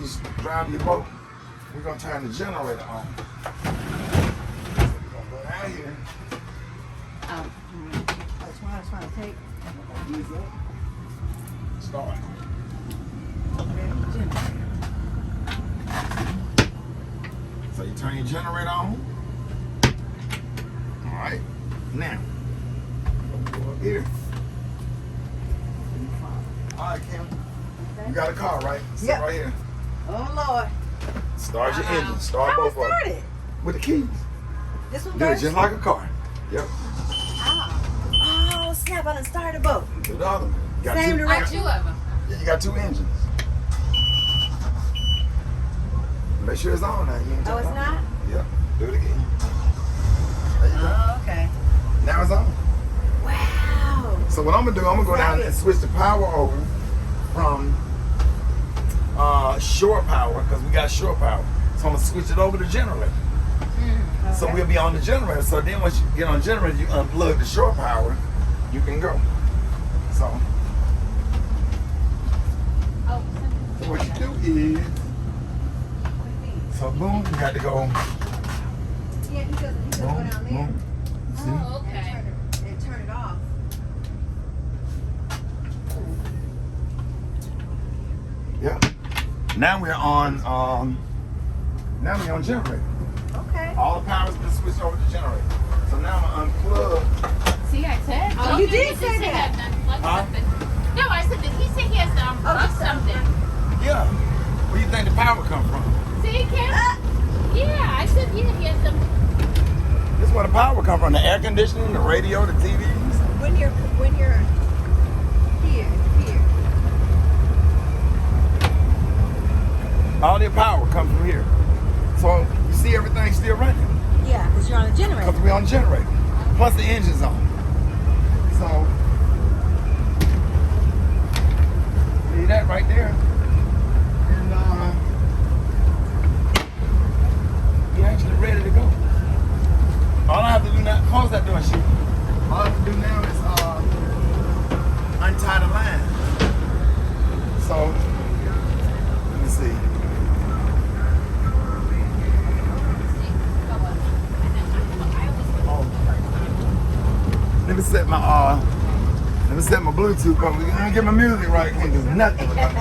just drive your boat, we're gonna turn the generator on. We're gonna go down here. Oh, that's what I was trying to take. Start. So you turn your generator on. All right. Now, go up here. All right, Kim. You got a car, right? Sit right here. Oh, Lord. Start your engine. Start both of them. With the keys. This one Do it first? just like a car. Yep. Oh, snap. I done started a boat. Do the other one. You got Same two, direction. Two of them. Yeah, you got two engines. Make sure it's on now. You ain't Oh, it's on. not? Yep. Do it again. There you go. Oh, okay. Now it's on. Wow. So what I'm gonna do, I'm gonna go down and switch the power over from shore power, because we got shore power. So I'm gonna switch it over to generator. Okay. So we'll be on the generator. So then once you get on the generator, you unplug the shore power, you can go. So what you do is, so boom, you got to go. Yeah, he doesn't go Boom, down there. boom. See? Oh, okay. And turn it off. Yeah. Now we're on. Now we're on generator. Okay. All the power's been switched over to generator. So now I'm gonna unplug. See, I said. Oh, you did say that. Huh? No, I said that he said he has to unplug something. Yeah. Where you think the power come from? See, Kim? Yeah, I said he has something. This is where the power come from. The air conditioning, the radio, the TVs. When you're here. All their power comes from here. So you see everything still running. Yeah, because you're on a generator. Because we're on the generator. Plus the engine's on. So see that right there. And you're actually ready to go. All I have to do now, close that door and shoot. All I have to do now is untie the line. So let me see. Let me set my Bluetooth up. Let me get my music right. Can't do nothing without